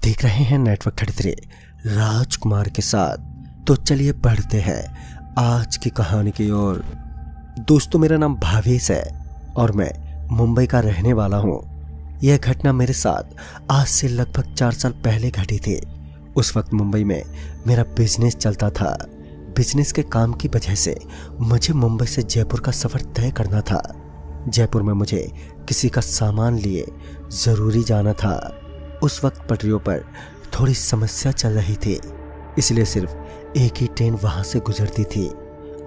देख रहे हैं नेटवर्क 33 राजकुमार के साथ। तो चलिए बढ़ते हैं आज की कहानी की ओर। दोस्तों, मेरा नाम भावेश है और मैं मुंबई का रहने वाला हूँ। यह घटना मेरे साथ आज से लगभग 4 साल पहले घटी थी। उस वक्त मुंबई में मेरा बिजनेस चलता था। बिजनेस के काम की वजह से मुझे मुंबई से जयपुर का सफ़र तय करना था। जयपुर में मुझे किसी का सामान लिए ज़रूरी जाना था। उस वक्त पटरियों पर थोड़ी समस्या चल रही थी, इसलिए सिर्फ एक ही ट्रेन वहाँ से गुजरती थी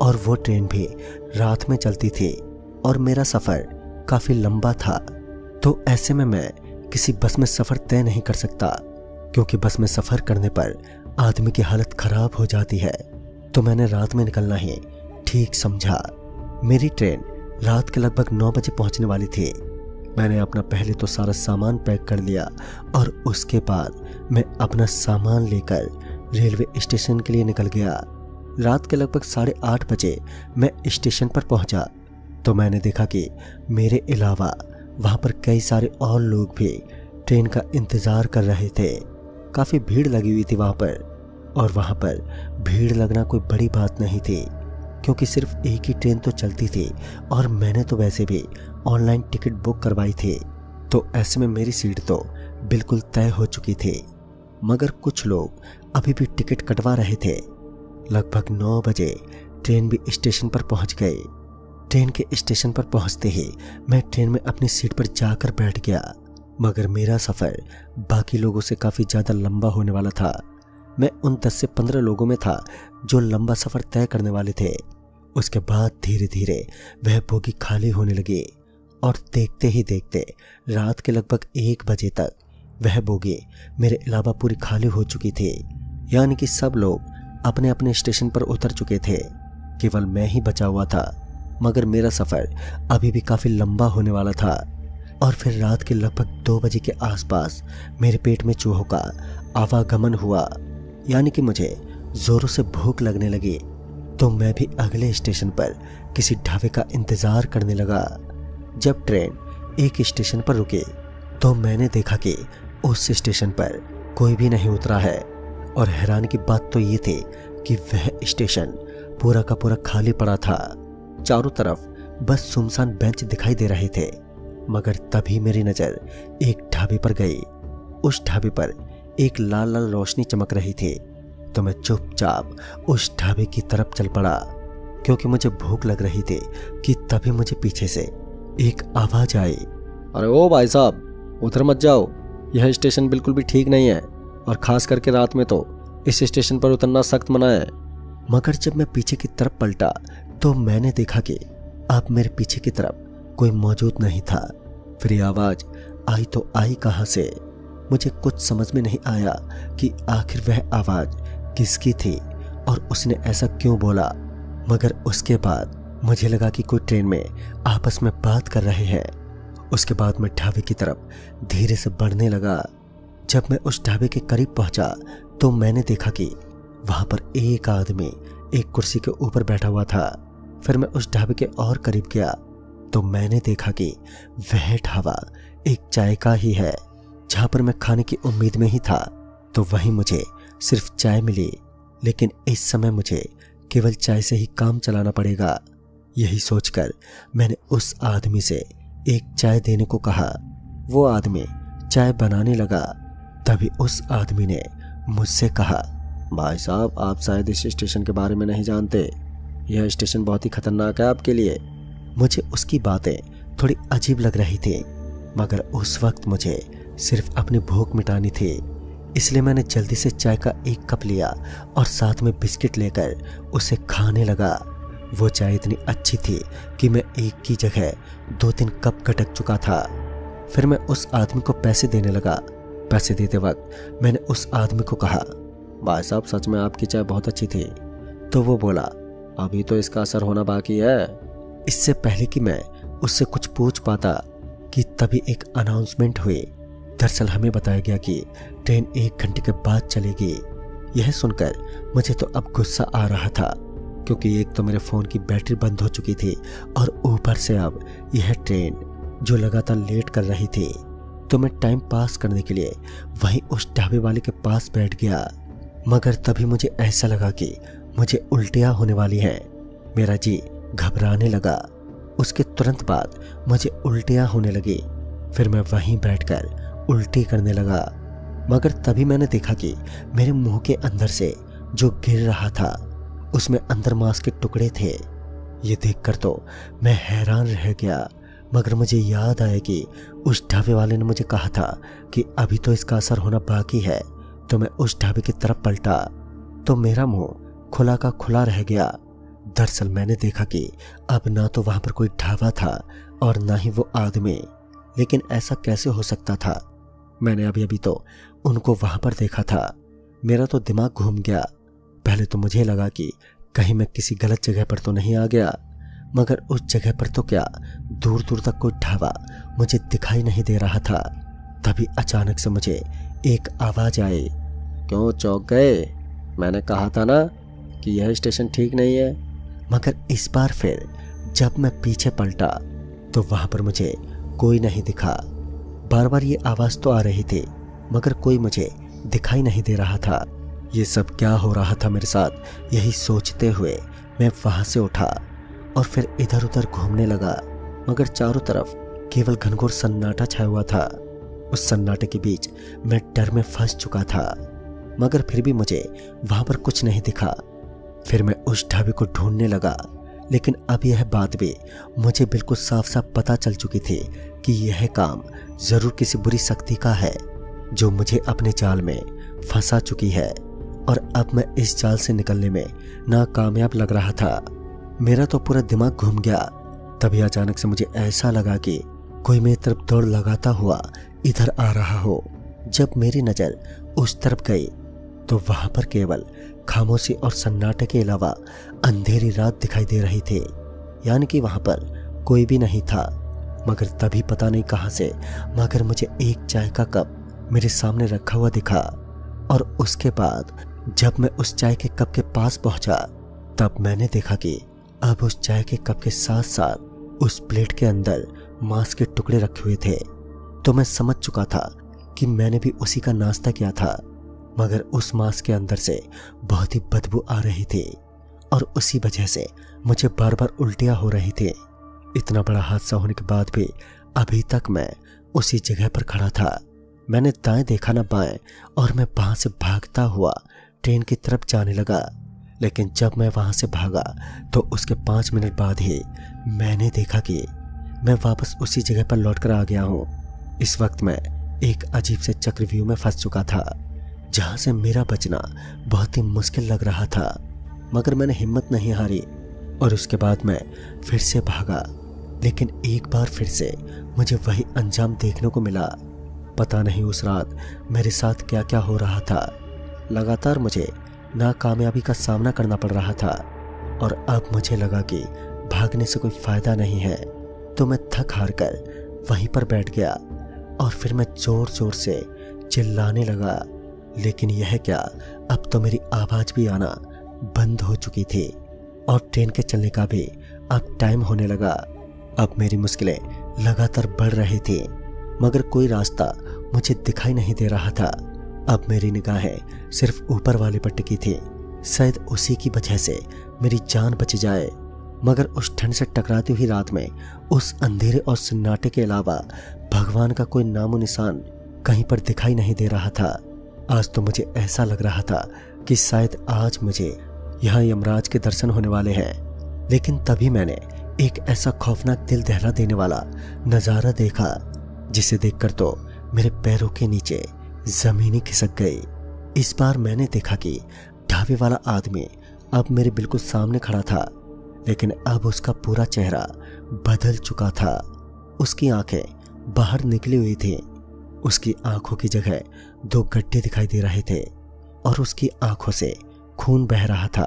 और वो ट्रेन भी रात में चलती थी और मेरा सफ़र काफ़ी लंबा था। तो ऐसे में मैं किसी बस में सफ़र तय नहीं कर सकता, क्योंकि बस में सफ़र करने पर आदमी की हालत ख़राब हो जाती है। तो मैंने रात में निकलना ही ठीक समझा। मेरी ट्रेन रात के लगभग 9 बजे पहुंचने वाली थी। मैंने अपना पहले तो सारा सामान पैक कर लिया और उसके बाद मैं अपना सामान लेकर रेलवे स्टेशन के लिए निकल गया। रात के लगभग 8:30 बजे मैं स्टेशन पर पहुंचा तो मैंने देखा कि मेरे अलावा वहां पर कई सारे और लोग भी ट्रेन का इंतज़ार कर रहे थे। काफ़ी भीड़ लगी हुई थी वहां पर, और वहां पर भीड़ लगना कोई बड़ी बात नहीं थी, क्योंकि सिर्फ एक ही ट्रेन तो चलती थी और मैंने तो वैसे भी ऑनलाइन टिकट बुक करवाई थी। तो ऐसे में मेरी सीट तो बिल्कुल तय हो चुकी थी, मगर कुछ लोग अभी भी टिकट कटवा रहे थे। लगभग 9 बजे ट्रेन भी स्टेशन पर पहुंच गई। ट्रेन के स्टेशन पर पहुंचते ही मैं ट्रेन में अपनी सीट पर जाकर बैठ गया, मगर मेरा सफ़र बाकी लोगों से काफ़ी ज़्यादा लंबा होने वाला था। मैं उन 10 से 15 लोगों में था जो लंबा सफ़र तय करने वाले थे। उसके बाद धीरे धीरे वह बोगी खाली होने लगी और देखते ही देखते रात के लगभग 1 बजे तक वह बोगी मेरे अलावा पूरी खाली हो चुकी थी। यानी कि सब लोग अपने अपने स्टेशन पर उतर चुके थे, केवल मैं ही बचा हुआ था। मगर मेरा सफ़र अभी भी काफ़ी लंबा होने वाला था। और फिर रात के लगभग 2 बजे के आसपास मेरे पेट में चूहों का आवागमन हुआ, यानी कि मुझे ज़ोरों से भूख लगने लगी। तो मैं भी अगले स्टेशन पर किसी ढाबे का इंतज़ार करने लगा। जब ट्रेन एक स्टेशन पर रुकी तो मैंने देखा कि उस स्टेशन पर कोई भी नहीं उतरा है। और हैरानी की बात तो ये थी कि वह स्टेशन पूरा का पूरा खाली पड़ा था। चारों तरफ बस सुनसान बेंच दिखाई दे रहे थे। मगर तभी मेरी नज़र एक ढाबे पर गई। उस ढाबे पर एक लाल लाल रोशनी चमक रही थी। तो मैं चुपचाप उस ढाबे की तरफ चल पड़ा, क्योंकि मुझे भूख लग रही थी कि तभी मुझे पीछे से एक आवाज़ आई, अरे ओ भाई साहब, उधर मत जाओ, यह स्टेशन बिल्कुल भी ठीक नहीं है, और खास करके रात में तो इस स्टेशन पर उतरना सख्त मना है। मगर जब मैं पीछे की तरफ पलटा तो मैंने देखा कि अब मेरे पीछे की तरफ कोई मौजूद नहीं था। फिर ये आवाज़ आई तो आई कहाँ से? मुझे कुछ समझ में नहीं आया कि आखिर वह आवाज़ किसकी थी और उसने ऐसा क्यों बोला। मगर उसके बाद मुझे लगा कि कोई ट्रेन में आपस में बात कर रहे हैं। उसके बाद मैं ढाबे की तरफ धीरे से बढ़ने लगा। जब मैं उस ढाबे के करीब पहुंचा तो मैंने देखा कि वहां पर एक आदमी एक कुर्सी के ऊपर बैठा हुआ था। फिर मैं उस ढाबे के और करीब गया तो मैंने देखा कि वह ढाबा एक चाय का ही है, जहां पर मैं खाने की उम्मीद में ही था। तो वहीं मुझे सिर्फ चाय मिली, लेकिन इस समय मुझे केवल चाय से ही काम चलाना पड़ेगा। यही सोचकर मैंने उस आदमी से एक चाय देने को कहा। वो आदमी चाय बनाने लगा। तभी उस आदमी ने मुझसे कहा, भाई साहब, आप शायद इस स्टेशन के बारे में नहीं जानते, यह स्टेशन बहुत ही खतरनाक है आपके लिए। मुझे उसकी बातें थोड़ी अजीब लग रही थी, मगर उस वक्त मुझे सिर्फ अपनी भूख मिटानी थी, इसलिए मैंने जल्दी से चाय का एक कप लिया और साथ में बिस्किट लेकर उसे खाने लगा। वो चाय इतनी अच्छी थी कि मैं एक की जगह 2-3 कप गटक चुका था। फिर मैं उस आदमी को पैसे देने लगा। पैसे देते वक्त मैंने उस आदमी को कहा, भाई साहब, सच में आपकी चाय बहुत अच्छी थी। तो वो बोला, अभी तो इसका असर होना बाकी है। इससे पहले कि मैं उससे कुछ पूछ पाता कि तभी एक अनाउंसमेंट हुई। दरअसल हमें बताया गया कि ट्रेन 1 घंटे के बाद चलेगी। यह सुनकर मुझे तो अब गुस्सा आ रहा था, क्योंकि एक तो मेरे फ़ोन की बैटरी बंद हो चुकी थी और ऊपर से अब यह ट्रेन जो लगातार लेट कर रही थी। तो मैं टाइम पास करने के लिए वहीं उस ढाबे वाले के पास बैठ गया। मगर तभी मुझे ऐसा लगा कि मुझे उल्टियाँ होने वाली हैं। मेरा जी घबराने लगा। उसके तुरंत बाद मुझे उल्टियाँ होने लगी। फिर मैं वहीं बैठकर उल्टी करने लगा। मगर तभी मैंने देखा कि मेरे मुंह के अंदर से जो गिर रहा था उसमें अंदर मांस के टुकड़े थे। ये देखकर तो मैं हैरान रह गया। मगर मुझे याद आया कि उस ढाबे वाले ने मुझे कहा था कि अभी तो इसका असर होना बाकी है। तो मैं उस ढाबे की तरफ पलटा तो मेरा मुंह खुला का खुला रह गया। दरअसल मैंने देखा कि अब ना तो वहां पर कोई ढाबा था और ना ही वो आदमी। लेकिन ऐसा कैसे हो सकता था? मैंने अभी अभी तो उनको वहां पर देखा था। मेरा तो दिमाग घूम गया। पहले तो मुझे लगा कि कहीं मैं किसी गलत जगह पर तो नहीं आ गया। मगर उस जगह पर तो क्या, दूर दूर तक कोई ढाबा मुझे दिखाई नहीं दे रहा था। तभी अचानक से मुझे एक आवाज आई। क्यों चौंक गए? मैंने कहा था ना कि यह स्टेशन ठीक नहीं है। मगर इस बार फिर जब मैं पीछे पलटा तो वहां पर मुझे कोई नहीं दिखा। बार बार ये आवाज तो आ रही थी मगर कोई मुझे दिखाई नहीं दे रहा था। ये सब क्या हो रहा था मेरे साथ, यही सोचते हुए मैं वहां से उठा और फिर इधर उधर घूमने लगा। मगर चारों तरफ केवल घनघोर सन्नाटा छाया हुआ था। उस सन्नाटे के बीच मैं डर में फंस चुका था। मगर फिर भी मुझे वहां पर कुछ नहीं दिखा। फिर मैं उस ढाबे को ढूंढने लगा। लेकिन अब यह बात भी मुझे बिल्कुल साफ साफ पता चल चुकी थी कि यह काम जरूर किसी बुरी शक्ति का है जो मुझे अपने जाल में फंसा चुकी है। और अब मैं इस जाल से निकलने में नाकामयाब लग रहा था। मेरा तो पूरा दिमाग घूम गया। तभी अचानक से मुझे ऐसा लगा कि कोई मेरी तरफ दौड़ लगाता हुआ इधर आ रहा हो। जब मेरी नजर उस तरफ गई तो वहां पर केवल खामोशी और सन्नाटे के अलावा अंधेरी रात दिखाई दे रही थी। यानी कि वहां पर कोई भी नहीं था। मगर तभी पता नहीं कहां से मगर मुझे एक चाय का कप मेरे सामने रखा हुआ दिखा। और उसके बाद जब मैं उस चाय के कप के पास पहुंचा तब मैंने देखा कि अब उस चाय के कप के साथ साथ उस प्लेट के अंदर मांस के टुकड़े रखे हुए थे। तो मैं समझ चुका था कि मैंने भी उसी का नाश्ता किया था। मगर उस मांस के अंदर से बहुत ही बदबू आ रही थी और उसी वजह से मुझे बार बार उल्टियां हो रही थी। इतना बड़ा हादसा होने के बाद भी अभी तक मैं उसी जगह पर खड़ा था। मैंने दाएं देखा ना बाएं और मैं वहां से भागता हुआ ट्रेन की तरफ जाने लगा। लेकिन जब मैं वहां से भागा तो उसके 5 मिनट बाद ही मैंने देखा कि मैं वापस उसी जगह पर लौटकर आ गया हूँ। इस वक्त मैं एक अजीब से चक्रव्यूह में फंस चुका था जहां से मेरा बचना बहुत ही मुश्किल लग रहा था। मगर मैंने हिम्मत नहीं हारी और उसके बाद मैं फिर से भागा। लेकिन एक बार फिर से मुझे वही अंजाम देखने को मिला। पता नहीं उस रात मेरे साथ क्या क्या हो रहा था। लगातार मुझे नाकामयाबी का सामना करना पड़ रहा था और अब मुझे लगा कि भागने से कोई फायदा नहीं है। तो मैं थक हार कर वहीं पर बैठ गया और फिर मैं जोर जोर से चिल्लाने लगा। लेकिन यह क्या, अब तो मेरी आवाज भी आना बंद हो चुकी थी और ट्रेन के चलने का भी अब टाइम होने लगा। अब मेरी मुश्किलें लगातार बढ़ रही थी मगर कोई रास्ता मुझे दिखाई नहीं दे रहा था। अब मेरी निगाहें सिर्फ ऊपर वाले पर टिकी थी। शायद उसी की वजह से मेरी जान बच जाए। मगर उस ठंड से टकराती हुई रात में उस अंधेरे और सन्नाटे के अलावा भगवान का कोई नामो निशान कहीं पर दिखाई नहीं दे रहा था। आज तो मुझे ऐसा लग रहा था कि शायद आज मुझे यहाँ यमराज के दर्शन होने वाले हैं। लेकिन तभी मैंने एक ऐसा खौफनाक दिल दहला देने वाला नजारा देखा जिसे देखकर तो मेरे पैरों के नीचे जमीन खिसक गई। इस बार मैंने देखा कि ढाबे वाला आदमी अब मेरे बिल्कुल सामने खड़ा था। लेकिन अब उसका पूरा चेहरा बदल चुका था। उसकी आंखें बाहर निकली हुई थी। उसकी आंखों की जगह 2 गड्ढे दिखाई दे रहे थे और उसकी आंखों से खून बह रहा था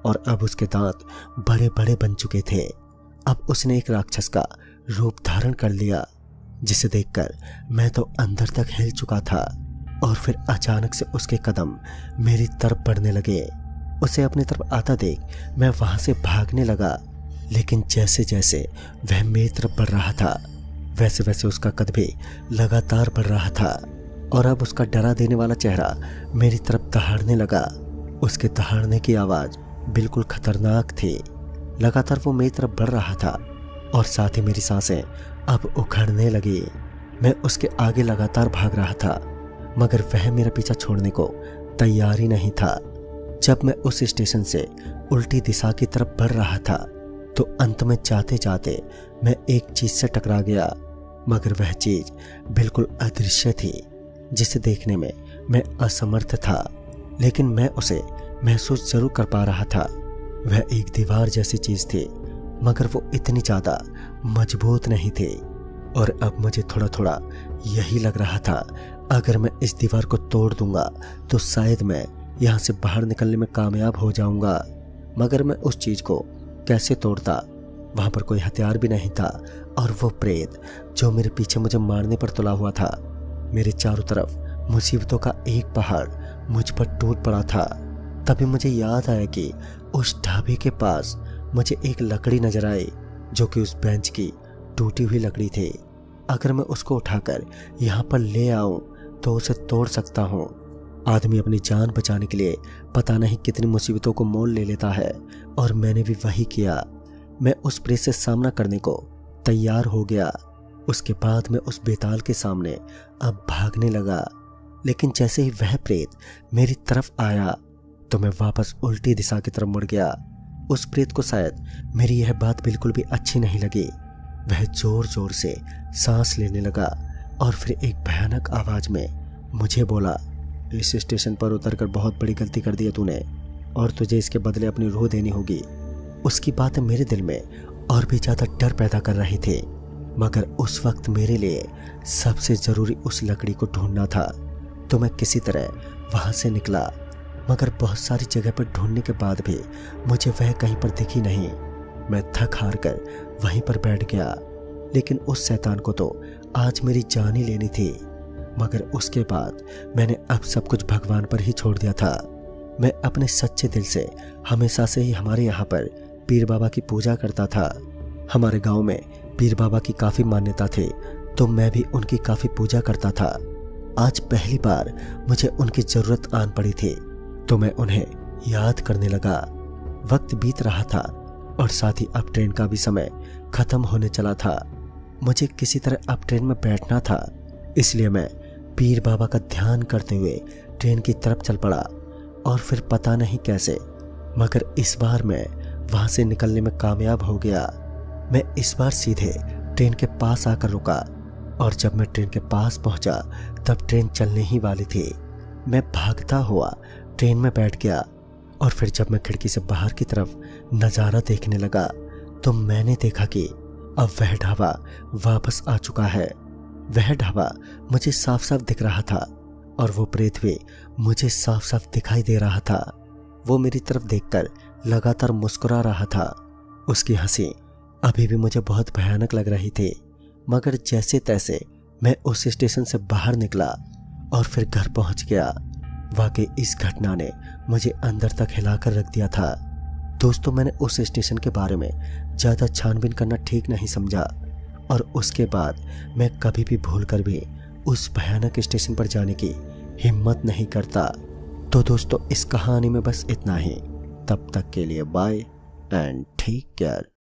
और अब उसके दांत बड़े बड़े बन चुके थे। अब उसने एक राक्षस का रूप धारण कर लिया जिसे देखकर मैं तो अंदर तक हिल चुका था। और फिर अचानक से उसके कदम मेरी तरफ बढ़ने लगे। उसे अपनी तरफ आता देख मैं वहां से भागने लगा। लेकिन जैसे जैसे वह मेरी तरफ बढ़ रहा था वैसे वैसे उसका कद भी लगातार बढ़ रहा था और अब उसका डरा देने वाला चेहरा मेरी तरफ दहाड़ने लगा। उसके दहाड़ने की आवाज बिल्कुल खतरनाक थी। लगातार वो मेरी तरफ बढ़ रहा था और साथ ही मेरी सांसें अब उखड़ने लगी। मैं उसके आगे लगातार भाग रहा था मगर वह मेरा पीछा छोड़ने को तैयार ही नहीं था। जब मैं उस स्टेशन से उल्टी दिशा की तरफ बढ़ रहा था तो अंत में जाते जाते मैं एक चीज से टकरा गया, मगर वह चीज बिल्कुल अदृश्य थी जिसे देखने में मैं असमर्थ था, लेकिन मैं उसे महसूस जरूर कर पा रहा था। वह एक दीवार जैसी चीज थी मगर वो इतनी ज्यादा मजबूत नहीं थी और अब मुझे थोड़ा थोड़ा यही लग रहा था अगर मैं इस दीवार को तोड़ दूंगा तो शायद मैं यहाँ से बाहर निकलने में कामयाब हो जाऊंगा। मगर मैं उस चीज को कैसे तोड़ता? वहां पर कोई हथियार भी नहीं था और वो प्रेत जो मेरे पीछे मुझे मारने पर तुला हुआ था। मेरे चारों तरफ मुसीबतों का एक पहाड़ मुझ पर टूट पड़ा था। तभी मुझे याद आया कि उस ढाबे के पास मुझे एक लकड़ी नजर आई जो कि उस बेंच की टूटी हुई लकड़ी थी। अगर मैं उसको उठाकर यहाँ पर ले आऊं तो उसे तोड़ सकता हूँ। आदमी अपनी जान बचाने के लिए पता नहीं कितनी मुसीबतों को मोल ले लेता है और मैंने भी वही किया। मैं उस प्रेत से सामना करने को तैयार हो गया। उसके बाद मैं उस बेताल के सामने अब भागने लगा, लेकिन जैसे ही वह प्रेत मेरी तरफ आया तो मैं वापस उल्टी दिशा की तरफ मुड़ गया। उस प्रेत को शायद मेरी यह बात बिल्कुल भी अच्छी नहीं लगी। वह जोर जोर से सांस लेने लगा और फिर एक भयानक आवाज में मुझे बोला, इस स्टेशन पर उतरकर बहुत बड़ी गलती कर दी है तूने और तुझे इसके बदले अपनी रूह देनी होगी। उसकी बातें मेरे दिल में और भी ज्यादा डर पैदा कर रही थी, मगर उस वक्त मेरे लिए सबसे जरूरी उस लकड़ी को ढूंढना था। तो मैं किसी तरह वहां से निकला, मगर बहुत सारी जगह पर ढूंढने के बाद भी मुझे वह कहीं पर दिखी नहीं। मैं थक हार कर वहीं पर बैठ गया, लेकिन उस शैतान को तो आज मेरी जान ही लेनी थी। मगर उसके बाद मैंने अब सब कुछ भगवान पर ही छोड़ दिया था। मैं अपने सच्चे दिल से हमेशा से ही हमारे यहाँ पर पीर बाबा की पूजा करता था। हमारे गांव में पीर बाबा की काफ़ी मान्यता थी, तो मैं भी उनकी काफ़ी पूजा करता था। आज पहली बार मुझे उनकी ज़रूरत आन पड़ी थी, तो मैं उन्हें याद करने लगा। वक्त बीत रहा था और साथ ही अब ट्रेन का भी समय खत्म होने चला था। मुझे किसी तरह अब ट्रेन में बैठना था, इसलिए मैं पीर बाबा का ध्यान करते हुए ट्रेन की तरफ चल पड़ा। और फिर पता नहीं कैसे, मगर इस बार मैं वहां से निकलने में कामयाब हो गया। मैं इस बार सीधे ट्रेन के पास आकर रुका और जब मैं ट्रेन के पास पहुंचा तब ट्रेन चलने ही वाली थी। मैं भागता हुआ ट्रेन में बैठ गया और फिर जब मैं खिड़की से बाहर की तरफ नज़ारा देखने लगा तो मैंने देखा कि अब वह ढाबा वापस आ चुका है। वह ढाबा मुझे साफ साफ दिख रहा था और वो प्रेत भी मुझे साफ साफ दिखाई दे रहा था। वो मेरी तरफ देखकर लगातार मुस्कुरा रहा था। उसकी हंसी अभी भी मुझे बहुत भयानक लग रही थी, मगर जैसे तैसे मैं उस स्टेशन से बाहर निकला और फिर घर पहुंच गया। वाकई इस घटना ने मुझे अंदर तक हिलाकर रख दिया था। दोस्तों, मैंने उस स्टेशन के बारे में ज़्यादा छानबीन करना ठीक नहीं समझा और उसके बाद मैं कभी भी भूलकर भी उस भयानक स्टेशन पर जाने की हिम्मत नहीं करता। तो दोस्तों, इस कहानी में बस इतना ही। तब तक के लिए बाय एंड टेक केयर।